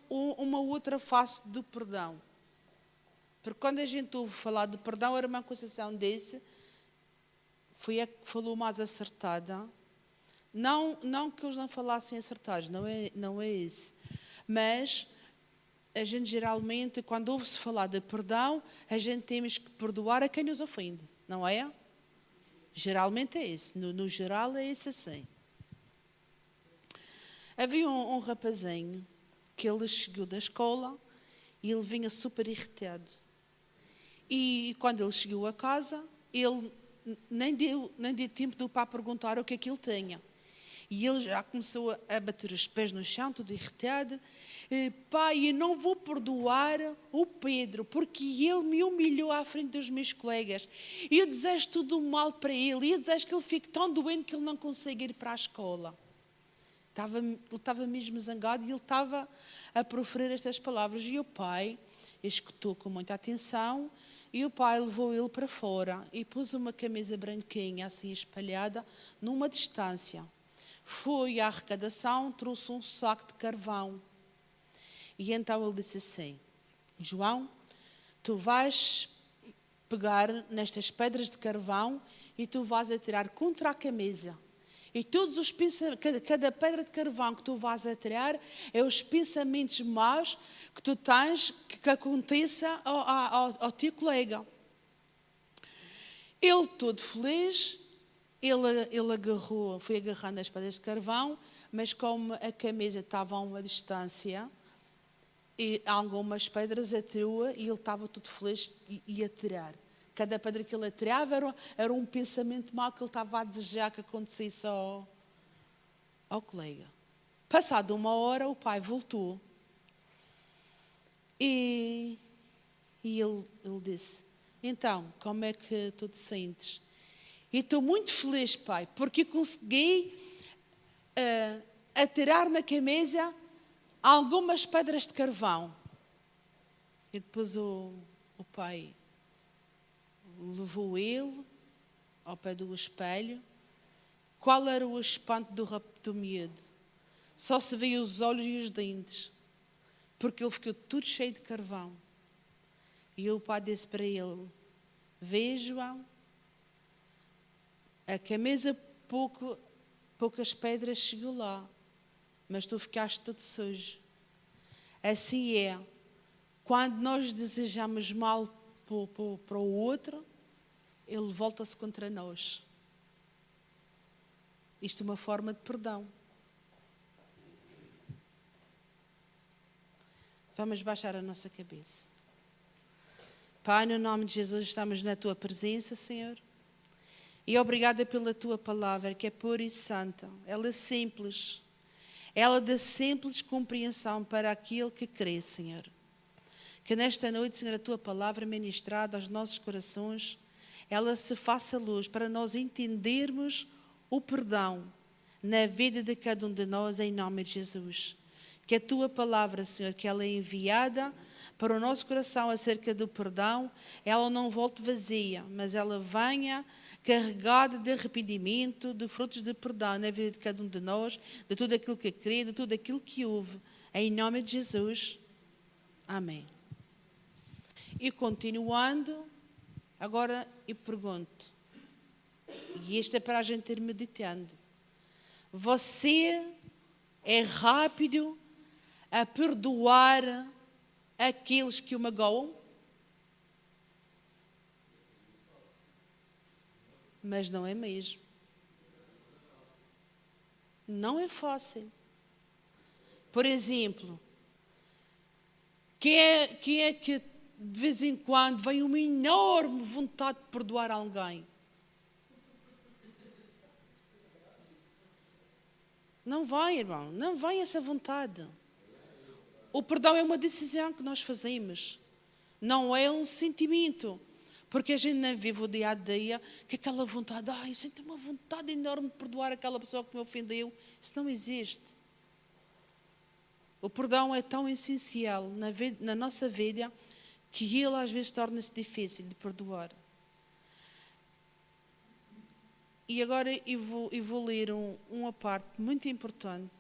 uma outra face do perdão. Porque quando a gente ouve falar de perdão, a irmã Conceição disse, foi a que falou mais acertada. Não que eles não falassem acertados, não é isso. Mas a gente geralmente, quando ouve-se falar de perdão, a gente temos que perdoar a quem nos ofende, não é? Geralmente é isso. No geral é isso assim. Havia um rapazinho que ele chegou da escola e ele vinha super irritado. E quando ele chegou a casa, ele nem deu tempo do pai perguntar o que é que ele tinha. E ele já começou a bater os pés no chão, tudo irritado. Pai, eu não vou perdoar o Pedro, porque ele me humilhou à frente dos meus colegas. E eu desejo tudo mal para ele. E eu desejo que ele fique tão doente que ele não consiga ir para a escola. Ele estava mesmo zangado e ele estava a proferir estas palavras. E o pai escutou com muita atenção. E o pai levou ele para fora e pôs uma camisa branquinha, assim espalhada, numa distância. Foi à arrecadação, trouxe um saco de carvão. E então ele disse assim: João, tu vais pegar nestas pedras de carvão e tu vais atirar contra a camisa. E todos os cada pedra de carvão que tu vais atirar é os pensamentos maus que tu tens que aconteça ao teu colega. Ele todo feliz, ele agarrou, foi agarrando as pedras de carvão, mas como a camisa estava a uma distância, e algumas pedras atirou e ele estava todo feliz e a tirar. Cada pedra que ele atirava era um pensamento mau que ele estava a desejar que acontecesse ao colega. Passado uma hora, o pai voltou e ele disse: então, como é que tu te sentes? E estou muito feliz, pai, porque consegui atirar na camisa algumas pedras de carvão. E depois o pai levou ele ao pé do espelho. Qual era o espanto do medo? Só se via os olhos e os dentes, porque ele ficou tudo cheio de carvão. E o pai disse para ele: vê, João, a camisa poucas pedras chegou lá, mas tu ficaste todo sujo. Assim é, quando nós desejamos mal para o outro, ele volta-se contra nós. Isto é uma forma de perdão. Vamos baixar a nossa cabeça. Pai, no nome de Jesus, estamos na Tua presença, Senhor. E obrigada pela Tua palavra, que é pura e santa. Ela é simples. Ela dá simples compreensão para aquele que crê, Senhor. Que nesta noite, Senhor, a Tua palavra ministrada aos nossos corações, ela se faça luz para nós entendermos o perdão na vida de cada um de nós, em nome de Jesus. Que a Tua palavra, Senhor, que ela é enviada para o nosso coração acerca do perdão, ela não volte vazia, mas ela venha carregada de arrependimento, de frutos de perdão na vida de cada um de nós, de tudo aquilo que crê, de tudo aquilo que ouve. Em nome de Jesus. Amém. E continuando, agora eu pergunto, e isto é para a gente ir meditando: você é rápido a perdoar aqueles que o magoam? Mas não é mesmo. Não é fácil. Por exemplo, quem é que de vez em quando vem uma enorme vontade de perdoar alguém? Não vai, irmão, não vai essa vontade. O perdão é uma decisão que nós fazemos, não é um sentimento. Porque a gente não vive o dia a dia que aquela vontade, eu sinto uma vontade enorme de perdoar aquela pessoa que me ofendeu. Isso não existe. O perdão é tão essencial na nossa vida que ele às vezes torna-se difícil de perdoar. E agora eu vou ler uma parte muito importante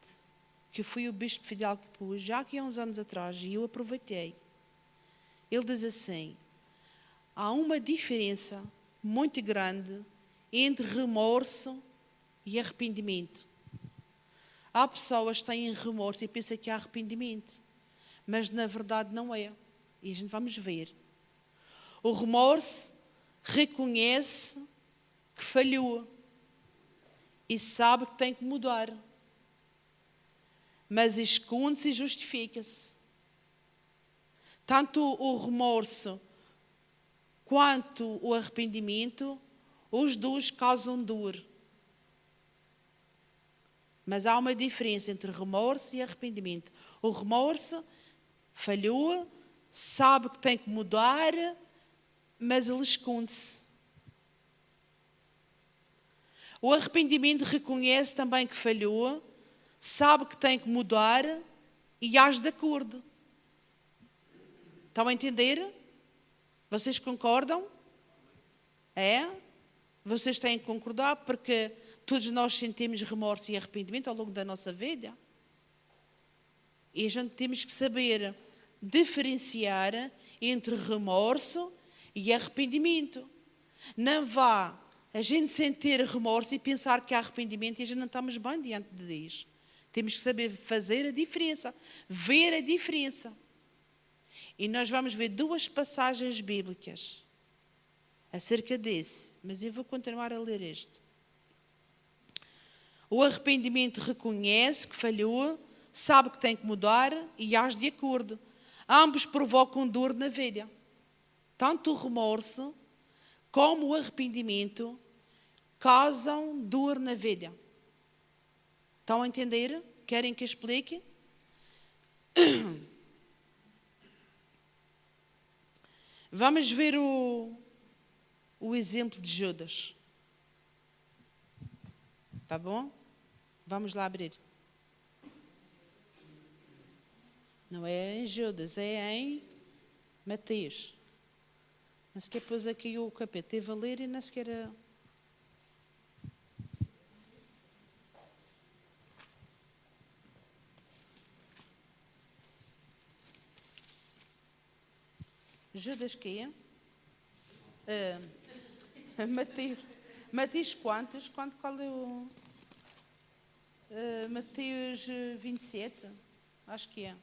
que foi o bispo Fidel que pôs, já que há uns anos atrás, e eu aproveitei. Ele diz assim: há uma diferença muito grande entre remorso e arrependimento. Há pessoas que têm remorso e pensam que há arrependimento, mas na verdade não é. E a gente vamos ver. O remorso reconhece que falhou e sabe que tem que mudar, mas esconde-se e justifica-se. Tanto o remorso quanto o arrependimento, os dois causam dor. Mas há uma diferença entre remorso e arrependimento. O remorso falhou, sabe que tem que mudar, mas ele esconde-se. O arrependimento reconhece também que falhou, sabe que tem que mudar e age de acordo. Estão a entender? Vocês concordam? É? Vocês têm que concordar porque todos nós sentimos remorso e arrependimento ao longo da nossa vida. E a gente temos que saber diferenciar entre remorso e arrependimento. Não vá a gente sentir remorso e pensar que há arrependimento e a gente não estamos bem diante de Deus. Temos que saber fazer a diferença, ver a diferença. E nós vamos ver duas passagens bíblicas acerca desse, mas eu vou continuar a ler este. O arrependimento reconhece que falhou, sabe que tem que mudar e age de acordo. Ambos provocam dor na vida. Tanto o remorso como o arrependimento causam dor na vida. Estão a entender? Querem que eu explique? Vamos ver o exemplo de Judas. Tá bom? Vamos lá abrir. Não é em Judas, é em Mateus. Não sequer pôs aqui o capítulo. Teve a ler e não sequer... Judas que é? Mateus quantos? Qual é o... Mateus 27? Acho que é.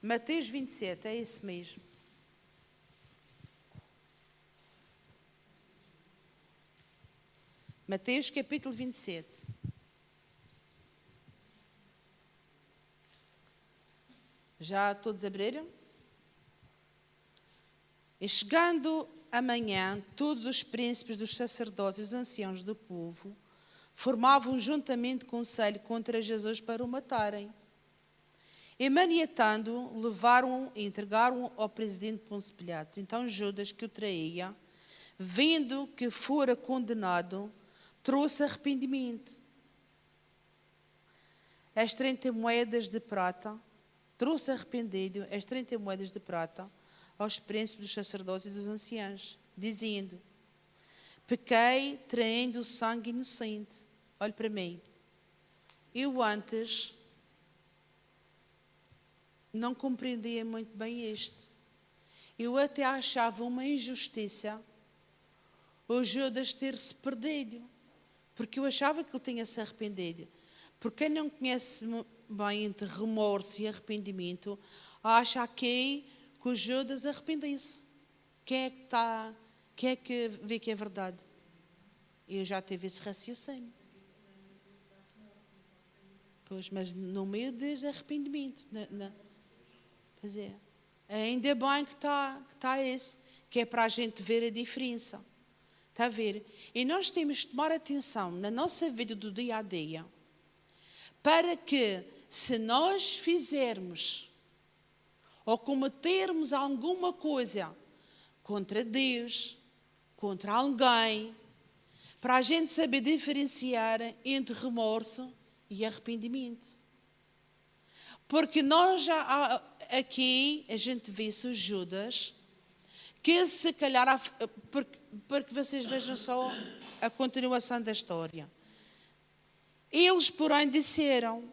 Mateus 27, é esse mesmo. Mateus capítulo 27. Já todos abriram? E chegando amanhã, todos os príncipes dos sacerdotes e os anciãos do povo formavam juntamente conselho contra Jesus para o matarem. E maniatando, levaram-o e entregaram-o ao presidente Pôncio Pilatos. Então Judas, que o traía, vendo que fora condenado, trouxe arrependimento. As 30 moedas de prata, trouxe arrependido as 30 moedas de prata aos príncipes dos sacerdotes e dos anciãos, dizendo: pequei traindo o sangue inocente. Olhe para mim. Eu antes não compreendia muito bem isto. Eu até achava uma injustiça o Judas ter-se perdido, porque eu achava que ele tinha se arrependido. Porque quem não conhece bem entre remorso e arrependimento, acha que o Judas arrependeu-se. Quem é que vê que é verdade? Eu já tive esse raciocínio. Pois, mas no meio desse arrependimento. Pois é. Ainda bem que está esse, que é para a gente ver a diferença. Está a ver? E nós temos que tomar atenção na nossa vida do dia a dia, para que, se nós fizermos ou cometermos alguma coisa contra Deus, contra alguém, para a gente saber diferenciar entre remorso e arrependimento. Porque nós já aqui, a gente vê-se o Judas, que se calhar, porque vocês vejam só a continuação da história. Eles, porém, disseram: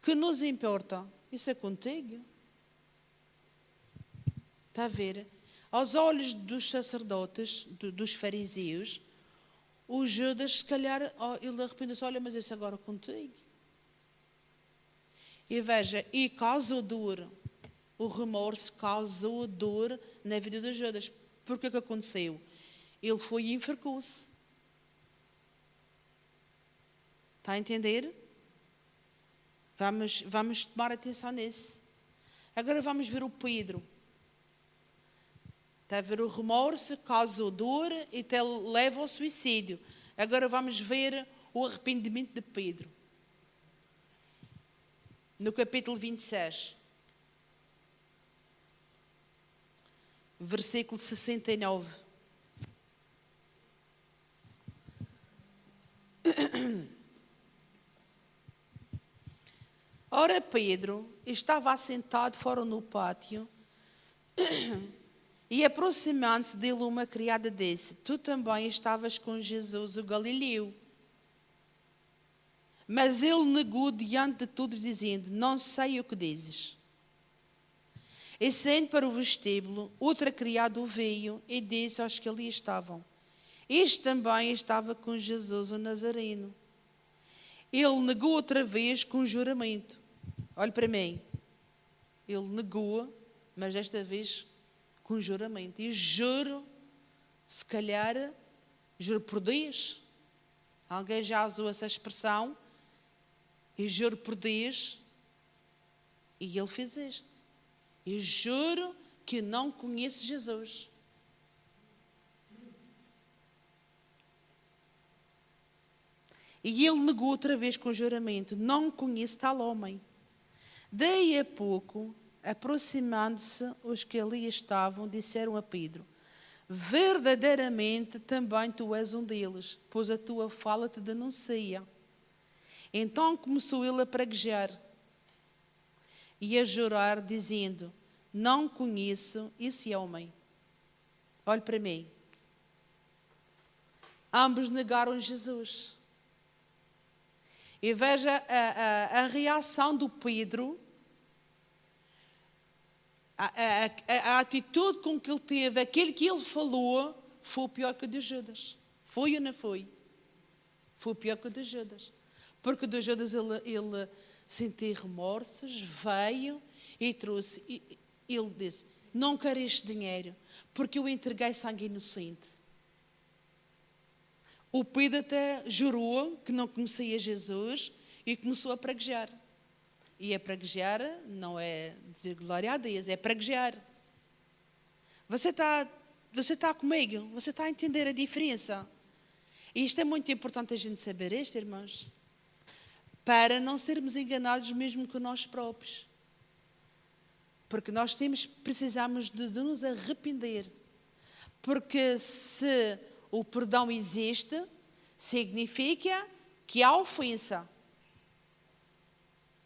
que nos importa? Isso é contigo. Está a ver? Aos olhos dos sacerdotes, dos fariseus, o Judas, se calhar, ele arrependeu-se: olha, mas isso agora é contigo. E veja, e causou dor. O remorso causou dor na vida de Judas. Por que aconteceu? Ele foi e enforcou-se. Está a entender? Vamos tomar atenção nisso. Agora vamos ver o Pedro. Está a ver? O remorso causou dor e até leva ao suicídio. Agora vamos ver o arrependimento de Pedro. No capítulo 26, versículo 69. Ora, Pedro estava assentado fora no pátio e, aproximando-se dele, uma criada disse: tu também estavas com Jesus, o Galileu. Mas ele negou diante de todos, dizendo: não sei o que dizes. E saindo para o vestíbulo, outra criada veio e disse aos que ali estavam: este também estava com Jesus, o Nazareno. Ele negou outra vez com juramento. Olhe para mim. Ele negou, mas desta vez com juramento. E juro, se calhar, juro por Deus. Alguém já usou essa expressão? E juro por Deus. E ele fez isto. E juro que não conheço Jesus. E ele negou outra vez com juramento: não conheço tal homem. Daí a pouco, aproximando-se os que ali estavam, disseram a Pedro: verdadeiramente também tu és um deles, pois a tua fala te denuncia. Então começou ele a praguejar e a jurar, dizendo: não conheço esse homem. Olhe para mim. Ambos negaram Jesus. E veja a reação do Pedro, a atitude com que ele teve, aquilo que ele falou, foi o pior que o de Judas. Foi ou não foi? Foi o pior que o de Judas. Porque o de Judas ele sentiu remorsos, veio e trouxe. Ele disse: não quero este dinheiro, porque eu entreguei sangue inocente. O Pedro até jurou que não conhecia Jesus e começou a praguejar. E a praguejar não é dizer glória a Deus, é praguejar. Você está comigo? Você está a entender a diferença? E isto é muito importante a gente saber isto, irmãos, para não sermos enganados mesmo com nós próprios. Porque nós precisamos de nos arrepender. Porque se o perdão existe, significa que há ofensa.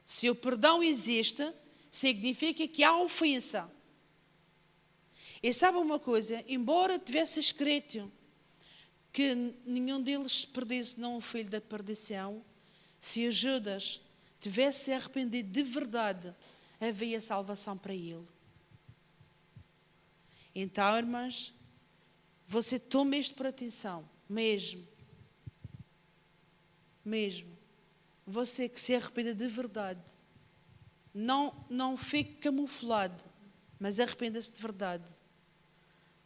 Se o perdão existe, significa que há ofensa. E sabe uma coisa? Embora tivesse escrito que nenhum deles perdesse, não o filho da perdição, se o Judas tivesse arrependido de verdade, havia salvação para ele. Então, irmãs, você toma isto por atenção, mesmo. Você que se arrependa de verdade, não fique camuflado, mas arrependa-se de verdade.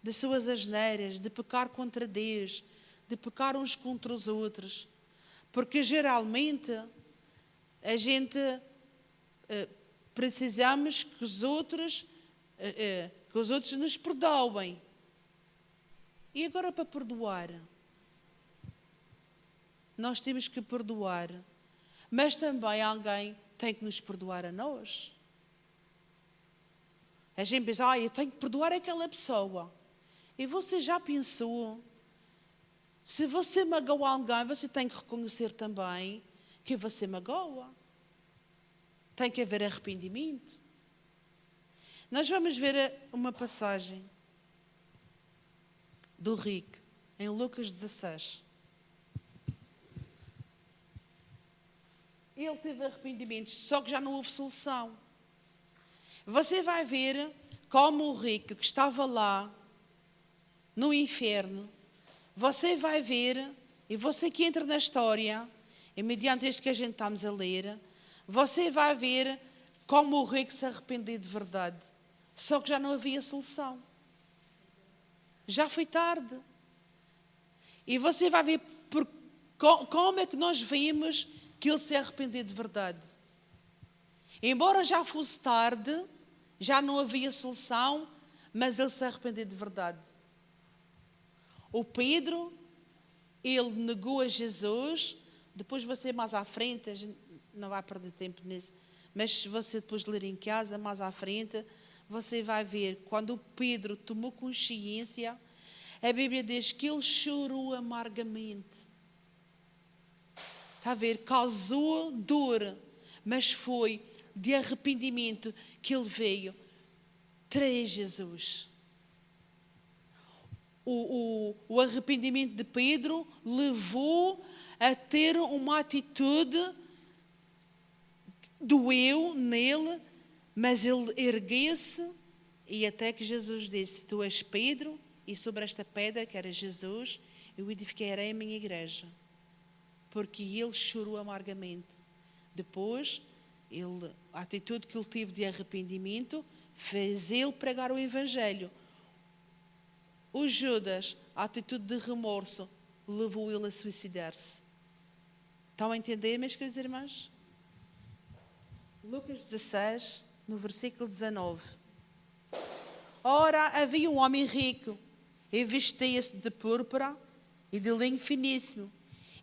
De suas asneiras, de pecar contra Deus, de pecar uns contra os outros. Porque geralmente a gente precisamos que os outros nos perdoem. E agora, para perdoar, nós temos que perdoar, mas também alguém tem que nos perdoar a nós. A gente pensa: eu tenho que perdoar aquela pessoa. E você já pensou, se você magoa alguém, você tem que reconhecer também que você magoa. Tem que haver arrependimento. Nós vamos ver uma passagem do rico, em Lucas 16. ele teve arrependimentos, só que já não houve solução. Você vai ver como o rico que estava lá no inferno, você vai ver, e você que entra na história, e mediante este que a gente estamos a ler, você vai ver como o rico se arrependeu de verdade. Só que já não havia solução. Já foi tarde. E você vai ver como é que nós vimos que ele se arrependeu de verdade. Embora já fosse tarde, já não havia solução, mas ele se arrependeu de verdade. O Pedro, ele negou a Jesus. Depois você mais à frente, a gente não vai perder tempo nisso, mas se você depois ler em casa, mais à frente, você vai ver, quando o Pedro tomou consciência, a Bíblia diz que ele chorou amargamente. Está a ver? Causou dor, mas foi de arrependimento que ele veio trazer Jesus. O arrependimento de Pedro levou a ter uma atitude, doeu nele, mas ele ergueu-se e até que Jesus disse: tu és Pedro, e sobre esta pedra, que era Jesus, eu edificarei a minha igreja. Porque ele chorou amargamente. Depois, a atitude que ele teve de arrependimento fez ele pregar o Evangelho. O Judas, a atitude de remorso, levou ele a suicidar-se. Estão a entender, meus queridos irmãos? Lucas 16, no versículo 19. Ora, havia um homem rico, e vestia-se de púrpura e de linho finíssimo,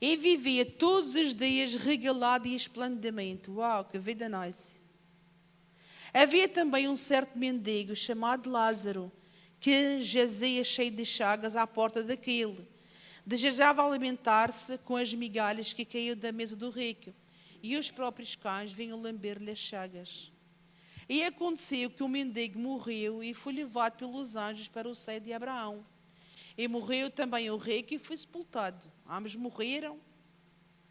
e vivia todos os dias regalado e esplendidamente. Uau, que vida nice! Havia também um certo mendigo chamado Lázaro, que jazia cheio de chagas à porta daquele. Desejava alimentar-se com as migalhas que caíam da mesa do rico, e os próprios cães vinham lamber-lhe as chagas. E aconteceu que o mendigo morreu e foi levado pelos anjos para o seio de Abraão. E morreu também o rico e foi sepultado. Ambos morreram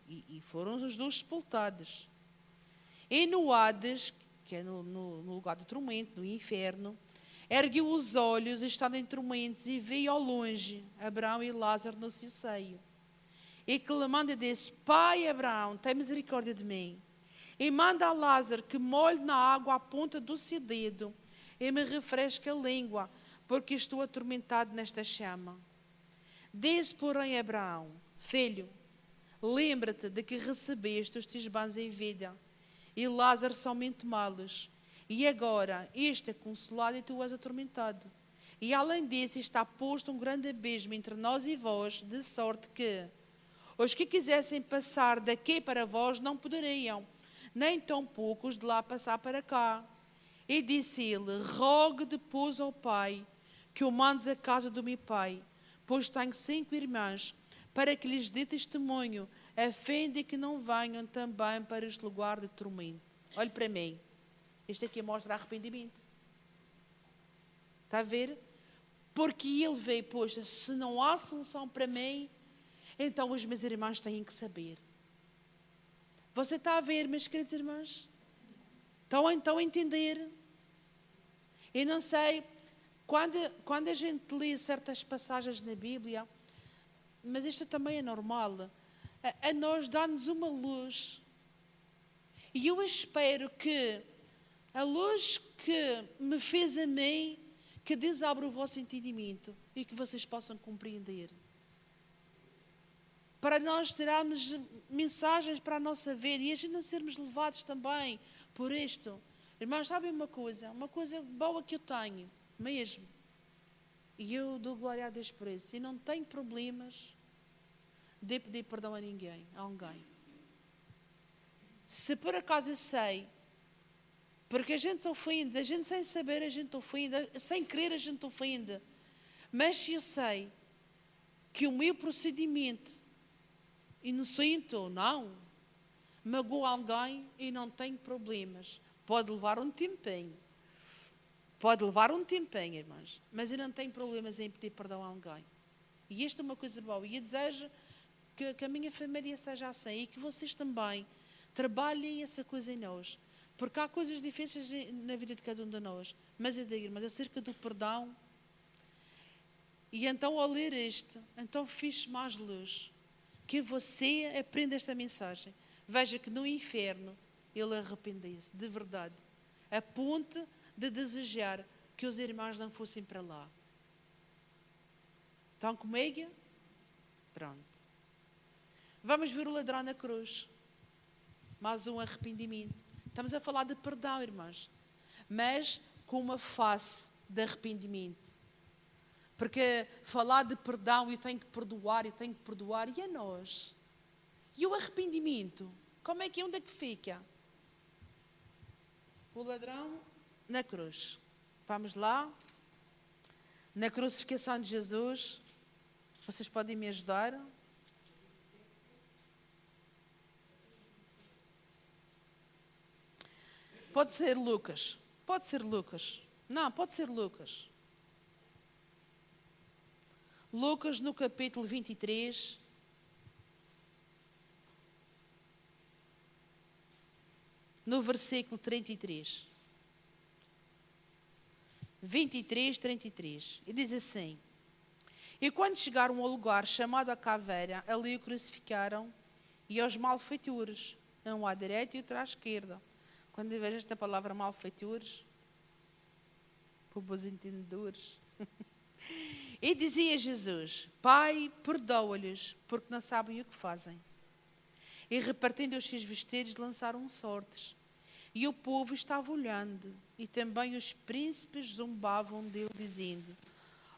e foram os dois sepultados. E no Hades, que é no lugar do tormento, no inferno, ergueu os olhos, estando em tormentos, e viu ao longe Abraão e Lázaro no seu seio. E clamando disse: Pai Abraão, tem misericórdia de mim, e manda a Lázaro que molhe na água a ponta do seu dedo e me refresque a língua, porque estou atormentado nesta chama. Disse, porém, Abraão: Filho, lembra-te de que recebeste os teus bens em vida, e Lázaro somente males. E agora este é consolado e tu és atormentado. E além disso está posto um grande abismo entre nós e vós, de sorte que os que quisessem passar daqui para vós não poderiam, nem tão poucos de lá passar para cá. E disse-lhe: Rogue depois ao Pai que o mandes à casa do meu pai, pois tenho 5 irmãs, para que lhes dê testemunho, a fim de que não venham também para este lugar de tormento. Olhe para mim. Este aqui mostra arrependimento. Está a ver? Porque ele veio, poxa, se não há solução para mim, então os meus irmãos têm que saber. Você está a ver, meus queridos irmãos? Estão a entender? Eu não sei, quando a gente lê certas passagens na Bíblia, mas isto também é normal, a nós dá-nos uma luz. E eu espero que a luz que me fez a mim, que Deus abra o vosso entendimento e que vocês possam compreender. Para nós tirarmos mensagens para a nossa vida e a gente não sermos levados também por isto. Irmãos, sabem uma coisa boa que eu tenho, mesmo. E eu dou glória a Deus por isso. E não tenho problemas de pedir perdão a ninguém, a alguém. Se por acaso eu sei, porque a gente ofende, a gente sem saber a gente ofende, sem querer a gente ofende. Mas se eu sei que o meu procedimento, inocente ou não, magoa alguém e não tenho problemas. Pode levar um tempinho. Pode levar um tempinho, irmãos. Mas eu não tenho problemas em pedir perdão a alguém. E isto é uma coisa boa. E eu desejo que a minha família seja assim e que vocês também Trabalhem essa coisa em nós. Porque há coisas difíceis na vida de cada um de nós. Mas eu digo, irmãs, acerca do perdão. E então, ao ler isto, então fiz mais luz. Que você aprenda esta mensagem. Veja que no inferno ele arrependeu-se, de verdade. A ponto de desejar que os irmãos não fossem para lá. Estão comigo? Pronto. Vamos ver o ladrão na cruz. Mais um arrependimento. Estamos a falar de perdão, irmãos. Mas com uma face de arrependimento. Porque falar de perdão, eu tenho que perdoar, e a nós? E o arrependimento? Como é que, onde é que fica? O ladrão na cruz. Vamos lá. Na crucificação de Jesus. Vocês podem me ajudar? Pode ser Lucas. Pode ser Lucas. Não, pode ser Lucas. Lucas no capítulo 23. No versículo 33. 23, 33. E diz assim: E quando chegaram ao lugar chamado a Caveira, ali o crucificaram, e aos malfeitores, um à direita e outro à esquerda. Quando eu vejo esta palavra malfeitores, para os entendedores. E dizia Jesus: Pai, perdoa-lhes, porque não sabem o que fazem. E repartindo os seus vestidos, lançaram sortes. E o povo estava olhando, e também os príncipes zombavam dele, dizendo: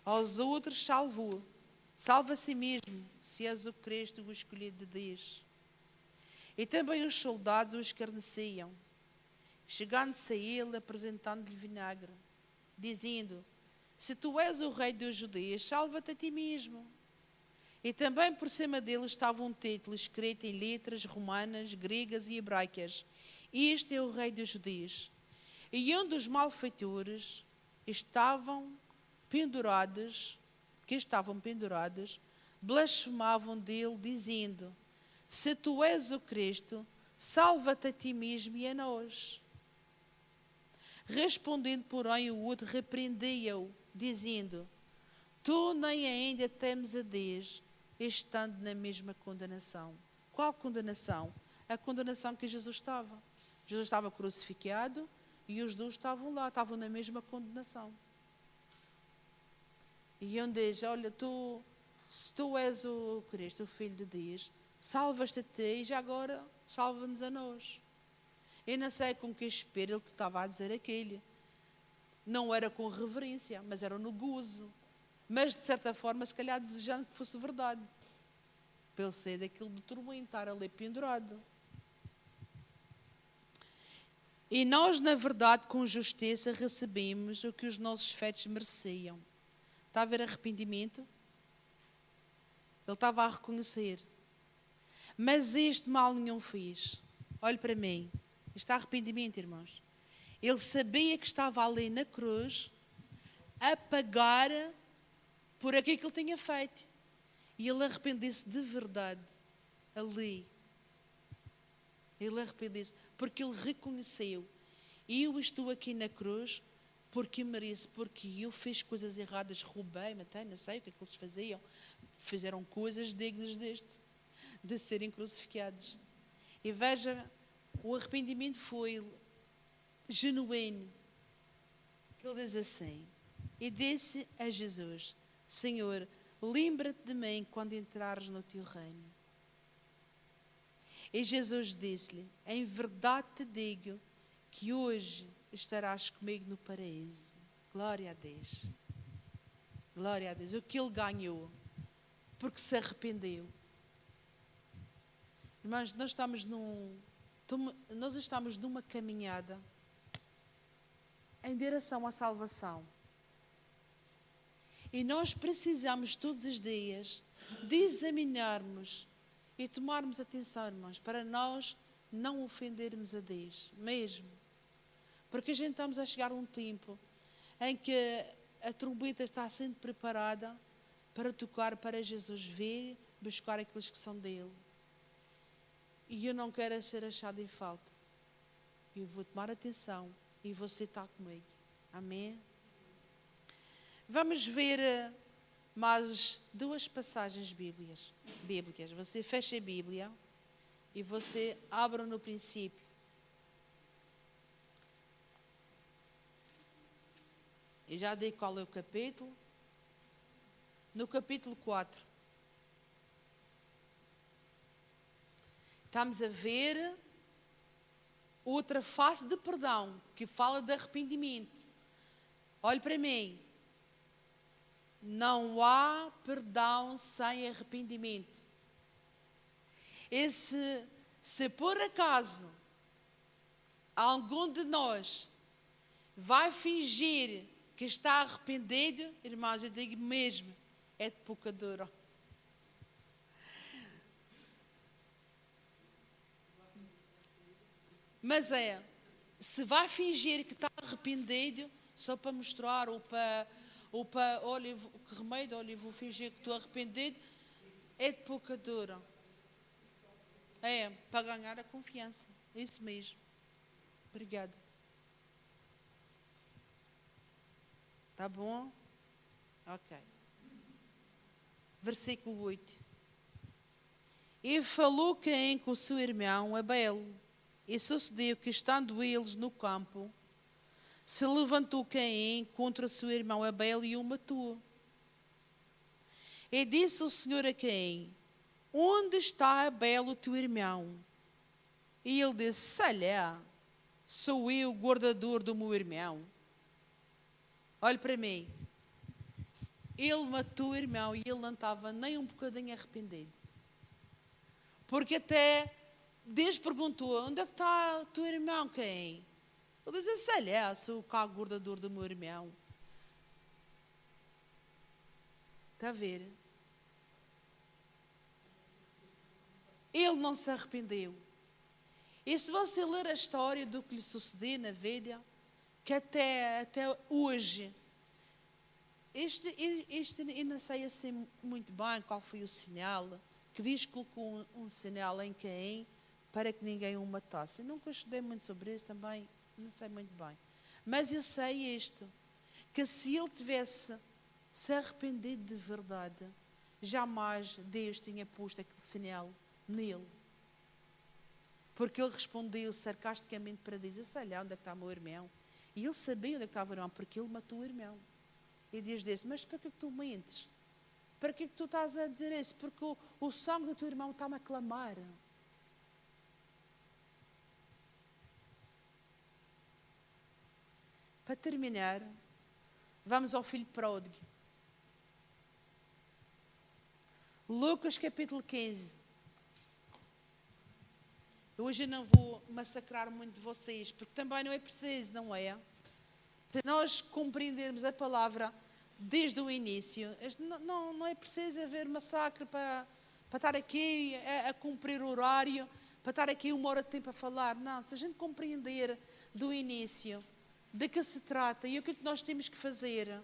Aos outros salvou, salva a si mesmo, se és o Cristo, o escolhido de Deus. E também os soldados o escarneciam, chegando-se a ele, apresentando-lhe vinagre, dizendo: Se tu és o rei dos judeus, salva-te a ti mesmo. E também por cima dele estava um título escrito em letras romanas, gregas e hebraicas: Este é o rei dos judeus. E um dos malfeitores estavam pendurados, blasfemavam dele, dizendo: Se tu és o Cristo, salva-te a ti mesmo e a nós. Respondendo, porém, o outro repreendia-o, dizendo: Tu nem ainda temes a Deus, estando na mesma condenação. Qual condenação? A condenação que Jesus estava. Jesus estava crucificado e os dois estavam lá, estavam na mesma condenação. E um diz: Olha, se tu és o Cristo, o Filho de Deus, salvas-te a ti e já agora salva-nos a nós. Eu não sei com que espírito ele estava a dizer aquilo. Não era com reverência, mas era no gozo. Mas, de certa forma, se calhar desejando que fosse verdade. Pelo ser daquilo de tormentar ali pendurado. E nós, na verdade, com justiça, recebemos o que os nossos feitos mereciam. Está a haver arrependimento? Ele estava a reconhecer. Mas este mal nenhum fiz. Olhe para mim. Isto é arrependimento, irmãos. Ele sabia que estava ali na cruz a pagar por aquilo que ele tinha feito. E ele arrependeu-se de verdade ali. Ele arrependeu-se porque ele reconheceu: eu estou aqui na cruz porque mereço, porque eu fiz coisas erradas, roubei, matei, não sei o que é que eles faziam. Fizeram coisas dignas de serem crucificados. E veja, o arrependimento foi genuíno. Ele diz assim: E disse a Jesus: Senhor, lembra-te de mim quando entrares no teu reino. E Jesus disse-lhe: Em verdade te digo que hoje estarás comigo no paraíso. Glória a Deus. Glória a Deus. O que ele ganhou, porque se arrependeu. Irmãos, nós estamos numa caminhada em direção à salvação. E nós precisamos todos os dias de examinarmos e tomarmos atenção, irmãos, para nós não ofendermos a Deus, mesmo. Porque a gente estamos a chegar a um tempo em que a trombeta está sendo preparada para tocar, para Jesus vir buscar aqueles que são dele. E eu não quero ser achado em falta. Eu vou tomar atenção e você está comigo. Amém? Vamos ver mais duas passagens bíblicas. Você fecha a Bíblia e você abre no princípio. E já dei qual é o capítulo. No capítulo 4. Estamos a ver outra face de perdão, que fala de arrependimento. Olhe para mim. Não há perdão sem arrependimento. E se por acaso algum de nós vai fingir que está arrependido, irmãos, eu digo mesmo, é de pecador. Mas se vai fingir que está arrependido, só para mostrar, ou para olha, que remédio, olha, vou fingir que estou arrependido, é de pecador. É, para ganhar a confiança. Isso mesmo. Obrigada. Tá bom? Ok. Versículo 8. E falou Caim com o seu irmão Abel. E sucedeu que, estando eles no campo, se levantou Caim contra o seu irmão Abel e o matou. E disse o Senhor a Caim: onde está Abel, o teu irmão? E ele disse: sei lá, sou eu o guardador do meu irmão. Olhe para mim. Ele matou o irmão e ele não estava nem um bocadinho arrependido. Porque até Deus perguntou: onde é que está o teu irmão, Caim? Ele disse: sei lá, sou o guardador do meu irmão. Está a ver? Ele não se arrependeu. E se você ler a história do que lhe sucedeu na vida, que até hoje, eu não sei assim muito bem qual foi o sinal, que diz que colocou um sinal em Caim para que ninguém o matasse. Eu nunca estudei muito sobre isso também, não sei muito bem. Mas eu sei isto, que se ele tivesse se arrependido de verdade, jamais Deus tinha posto aquele sinal nele. Porque ele respondeu sarcasticamente para Deus: eu sei lá onde é que está o meu irmão. E ele sabia onde é que estava o irmão, porque ele matou o irmão. E Deus disse: mas para que tu mentes? Para que tu estás a dizer isso? Porque o sangue do teu irmão está-me a clamar. Para terminar, vamos ao filho pródigo. Lucas capítulo 15. Hoje eu não vou massacrar muito de vocês, porque também não é preciso, não é? Se nós compreendermos a palavra desde o início, não é preciso haver massacre para estar aqui a cumprir o horário, para estar aqui 1 hora de tempo a falar. Não, se a gente compreender do início de que se trata e o que é que nós temos que fazer.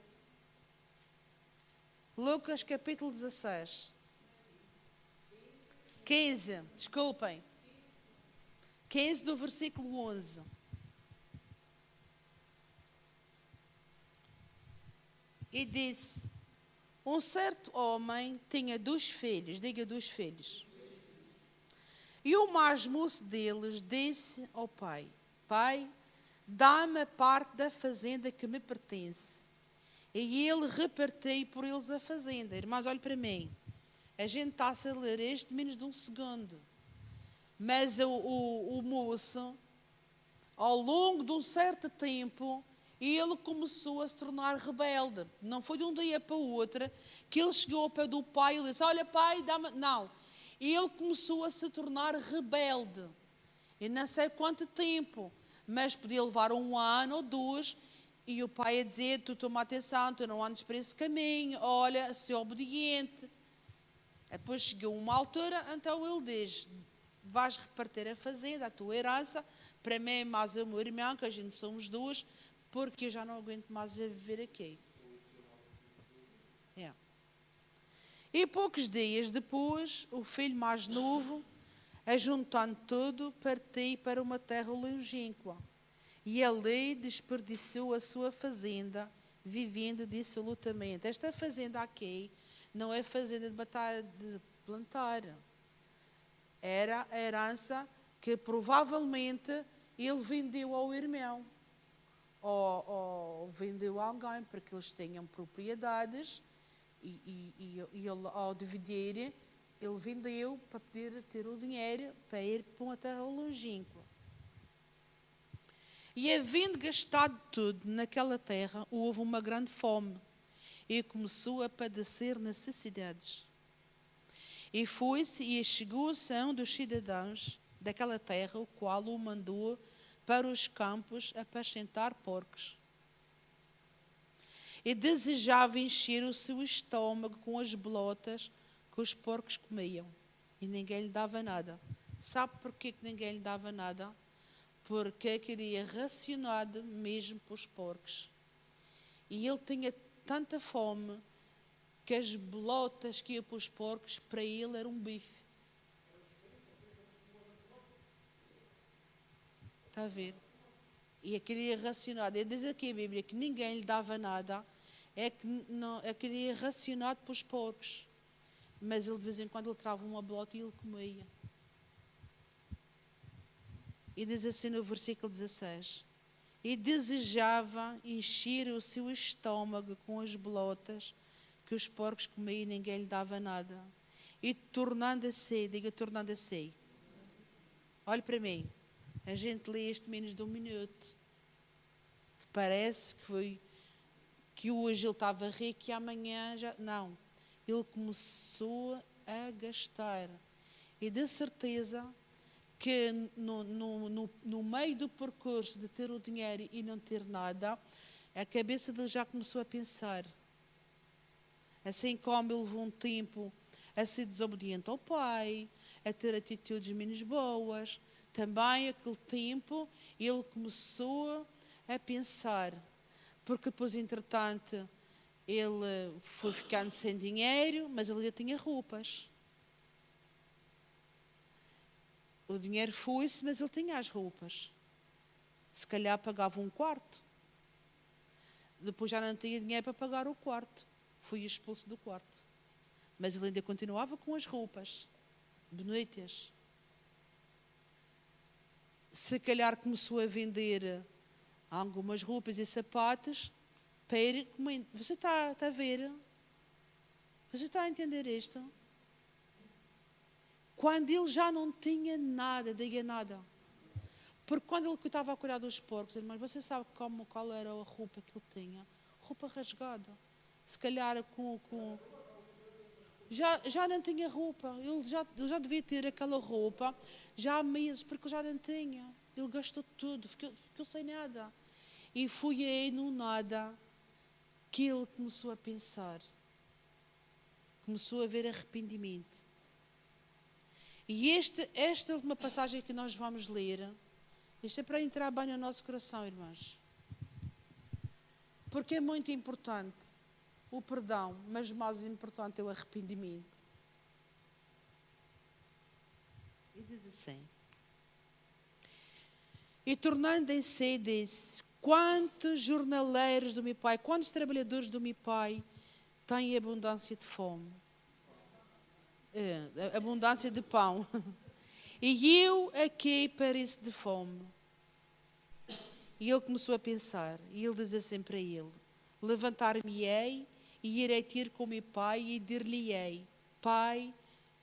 Lucas capítulo 16. 15, desculpem. 15 do versículo 11. E disse: um certo homem tinha 2 filhos, diga 2 filhos. E o mais moço deles disse ao pai: pai, dá-me a parte da fazenda que me pertence. E ele repartiu por eles a fazenda. Irmãos, olhe para mim. A gente está a ler este menos de um segundo. Mas o moço, ao longo de um certo tempo, ele começou a se tornar rebelde. Não foi de um dia para o outro que ele chegou ao pé do pai e disse: olha pai, dá-me... Não. Ele começou a se tornar rebelde. E não sei quanto tempo, mas podia levar 1 ano ou 2, e o pai a dizer: tu toma atenção, tu não andes para esse caminho, olha, ser obediente. Depois chegou uma altura, então ele diz: vais repartir a fazenda, a tua herança, para mim mais o meu irmão, que a gente somos 2, porque eu já não aguento mais a viver aqui. É. E poucos dias depois, o filho mais novo ajuntando tudo, parti para uma terra longínqua. E ali desperdiçou a sua fazenda, vivendo dissolutamente. Esta fazenda aqui não é fazenda de plantar. Era a herança que provavelmente ele vendeu ao irmão. Ou vendeu a alguém, porque eles tinham propriedades e ele, ao dividir, ele vendeu para poder ter o dinheiro para ir para uma terra longínqua. E havendo gastado tudo naquela terra, houve uma grande fome e começou a padecer necessidades. E foi-se e chegou-se a um dos cidadãos daquela terra, o qual o mandou para os campos apacentar porcos. E desejava encher o seu estômago com as bolotas que os porcos comiam. E ninguém lhe dava nada. Sabe porquê que ninguém lhe dava nada? Porque queria racionado mesmo para os porcos. E ele tinha tanta fome que as bolotas que iam para os porcos, para ele era um bife. Está a ver? E queria racionado. Diz aqui a Bíblia que ninguém lhe dava nada, queria racionado para os porcos. Mas ele de vez em quando ele trava uma bolota e ele comia. E diz assim no versículo 16: e desejava encher o seu estômago com as bolotas que os porcos comiam e ninguém lhe dava nada. E tornando a si, diga tornando a si. Olhe para mim. A gente lê isto menos de um minuto. Parece que hoje ele estava rico e amanhã já... Não. Ele começou a gastar. E de certeza que no meio do percurso de ter o dinheiro e não ter nada, a cabeça dele já começou a pensar. Assim como ele levou um tempo a ser desobediente ao pai, a ter atitudes menos boas, também aquele tempo ele começou a pensar, porque depois, entretanto, ele foi ficando sem dinheiro, mas ele já tinha roupas. O dinheiro foi-se, mas ele tinha as roupas. Se calhar pagava um quarto. Depois já não tinha dinheiro para pagar o quarto. Foi expulso do quarto. Mas ele ainda continuava com as roupas bonitas. Se calhar começou a vender algumas roupas e sapatos para ir comendo. Você está a ver? Você está a entender isto? Quando ele já não tinha nada, diga nada. Porque quando ele estava a cuidar dos porcos, irmãos, você sabe qual era a roupa que ele tinha? Roupa rasgada. Se calhar já não tinha roupa. Ele já devia ter aquela roupa já há meses, porque ele já não tinha. Ele gastou tudo, ficou sem nada. E foi aí no nada que ele começou a pensar. Começou a ver arrependimento. E esta última passagem que nós vamos ler, isto é para entrar bem no nosso coração, irmãos. Porque é muito importante o perdão, mas mais importante é o arrependimento. E diz assim: e tornando em si, disse: quantos jornaleiros do meu pai, quantos trabalhadores do meu pai têm abundância de fome? Abundância de pão. E eu aqui pareço de fome. E ele começou a pensar. E ele diz assim para ele: levantar-me-ei e irei ter com meu pai e dir-lhe-ei: Pai,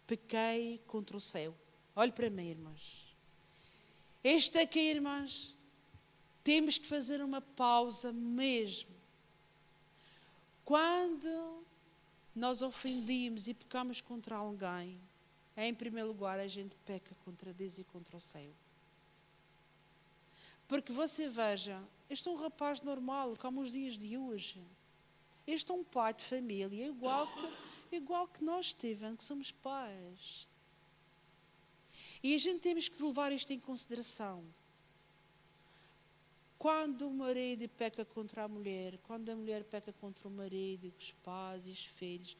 pequei contra o céu. Olhe para mim, irmãos. Este aqui, irmãos, temos que fazer uma pausa mesmo. Quando nós ofendemos e pecamos contra alguém, em primeiro lugar a gente peca contra Deus e contra o céu. Porque você veja, este é um rapaz normal, como os dias de hoje. Este é um pai de família, igual que nós, Steven, que somos pais. E a gente temos que levar isto em consideração. Quando o marido peca contra a mulher, quando a mulher peca contra o marido, os pais e os filhos,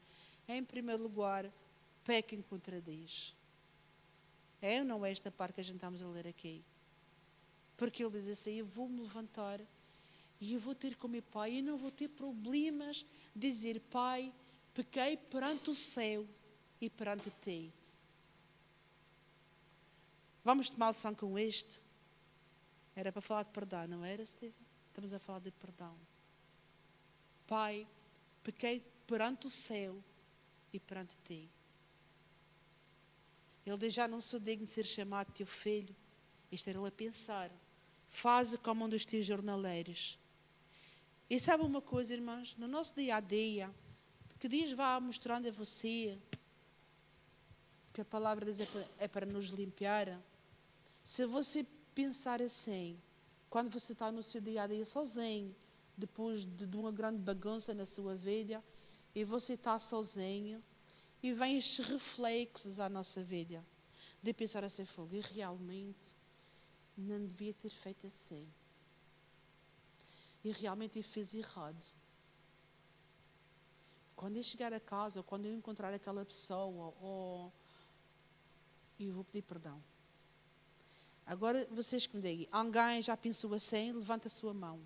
em primeiro lugar, pequem contra Deus. É ou não é esta parte que a gente estamos a ler aqui? Porque ele diz assim, eu vou me levantar e eu vou ter com o meu pai e não vou ter problemas de dizer, pai, pequei perante o céu e perante ti. Vamos tomar lição com este? Era para falar de perdão, não era, Steve? Estamos a falar de perdão. Pai, pequei perante o céu e perante ti. Ele diz, já não sou digno de ser chamado teu filho. Isto era ele a pensar. Faze como um dos teus jornaleiros. E sabe uma coisa, irmãos? No nosso dia a dia, que Deus vá mostrando a você, que a palavra de Deus é para nos limpar. Se você pensar assim, quando você está no seu dia a dia sozinho, depois de uma grande bagunça na sua vida, e você está sozinho, e vem estes reflexos à nossa vida, de pensar assim, fogo, e realmente não devia ter feito assim. E realmente eu fiz errado. Quando eu chegar a casa, ou quando eu encontrar aquela pessoa, eu vou pedir perdão. Agora, vocês que me digam, alguém já pensou assim? Levanta a sua mão.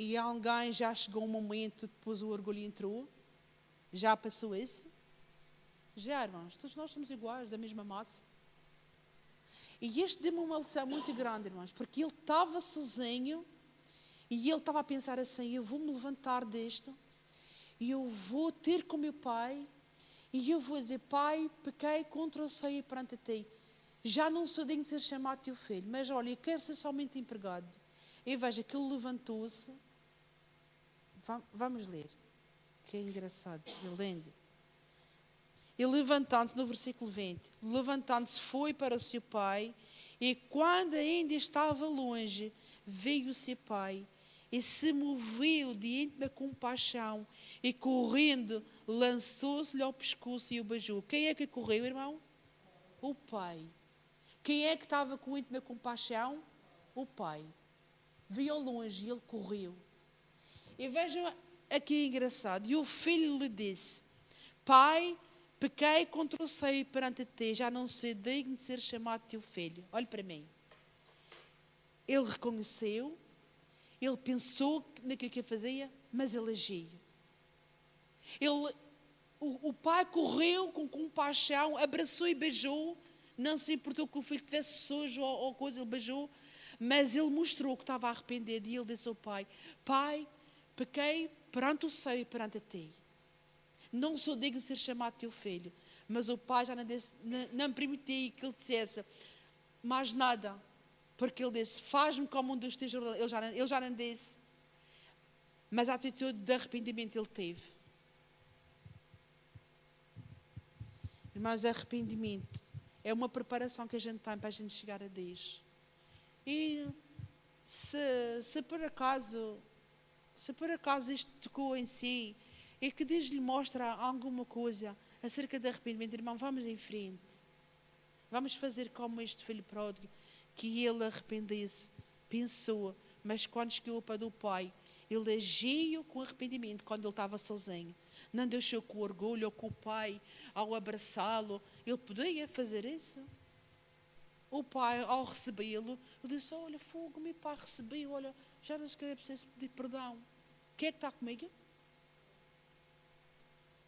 E alguém já chegou um momento, depois o orgulho entrou? Já passou isso? Já, irmãos, todos nós somos iguais, da mesma massa. E este deu-me uma lição muito grande, irmãos, porque ele estava sozinho e ele estava a pensar assim, eu vou me levantar deste e eu vou ter com meu pai e eu vou dizer, pai, pequei contra o céu e perante ti. Já não sou digno de ser chamado teu filho, mas olha, eu quero ser somente empregado. E veja que ele levantou-se. Vamos ler, que é engraçado, é lindo. E levantando-se, no versículo 20, levantando-se foi para o seu pai, e quando ainda estava longe, veio o seu pai, e se moveu de íntima compaixão, e correndo, lançou-se-lhe ao pescoço e o beijou. Quem é que correu, irmão? O pai. Quem é que estava com íntima compaixão? O pai. Viu ao longe e ele correu. E vejam aqui engraçado. E o filho lhe disse, pai, pequei contra o céu perante ti, já não sou digno de ser chamado teu filho. Olhe para mim. Ele reconheceu, ele pensou naquilo que fazia, mas ele agia. O pai correu com compaixão, abraçou e beijou, não se importou que o filho estivesse sujo ou coisa, ele beijou, mas ele mostrou que estava arrependido e ele disse ao pai, pai, pequei perante o céu e perante ti. Não sou digno de ser chamado teu filho. Mas o pai já não permitia que ele dissesse mais nada. Porque ele disse, faz-me como um dos teus jornaleiros. Ele já não disse. Mas a atitude de arrependimento ele teve. Irmãos, arrependimento é uma preparação que a gente tem para a gente chegar a Deus. E se por acaso isto tocou em si, e que Deus lhe mostra alguma coisa acerca de arrependimento, irmão, vamos em frente. Vamos fazer como este filho pródigo, que ele arrependesse, pensou, mas quando chegou para o pai, ele agiu com arrependimento quando ele estava sozinho. Não deixou com orgulho ou com o pai, ao abraçá-lo. Ele podia fazer isso. O pai, ao recebê-lo, ele disse, olha, fogo, meu pai recebeu, olha, já não se quer preciso pedir perdão. Quem é que está comigo?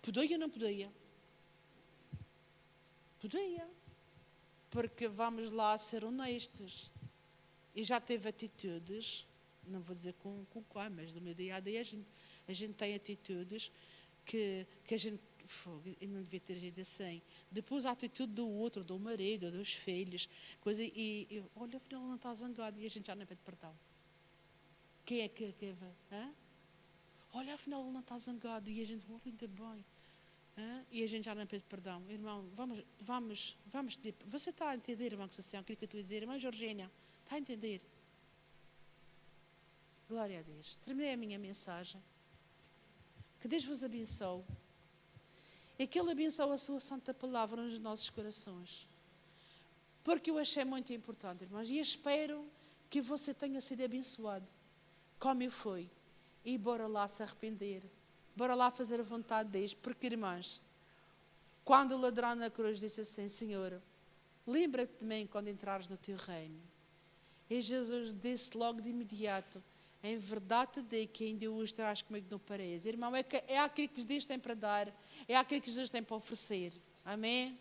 Podia ou não podia? Podia. Porque vamos lá ser honestos. E já teve atitudes, não vou dizer com qual, mas no meu dia a dia a gente tem atitudes que a gente não devia ter agido assim. Depois a atitude do outro, do marido, dos filhos, coisa, e olha, afinal não está zangado e a gente já não pede perdão. Quem é que vai? Olha, afinal ele não está zangado e a gente, olha, ainda bem. E a gente já não pede perdão. Irmão, vamos pedir. Você está a entender, irmão, aquilo que eu estou a dizer? Irmã Georgina, está a entender? Glória a Deus. Terminei a minha mensagem. Que Deus vos abençoe. E que Ele abençoe a sua santa palavra nos nossos corações. Porque eu achei muito importante, irmãos. E espero que você tenha sido abençoado. Como eu fui. E bora lá se arrepender. Bora lá fazer a vontade de Deus. Porque, irmãs, quando o ladrão na cruz disse assim: Senhor, lembra-te de mim quando entrares no teu reino. E Jesus disse logo de imediato: em verdade te digo que ainda hoje estarás comigo no paraíso. Irmão, é aquilo que Deus tem para dar, é aquilo que Jesus tem para oferecer. Amém?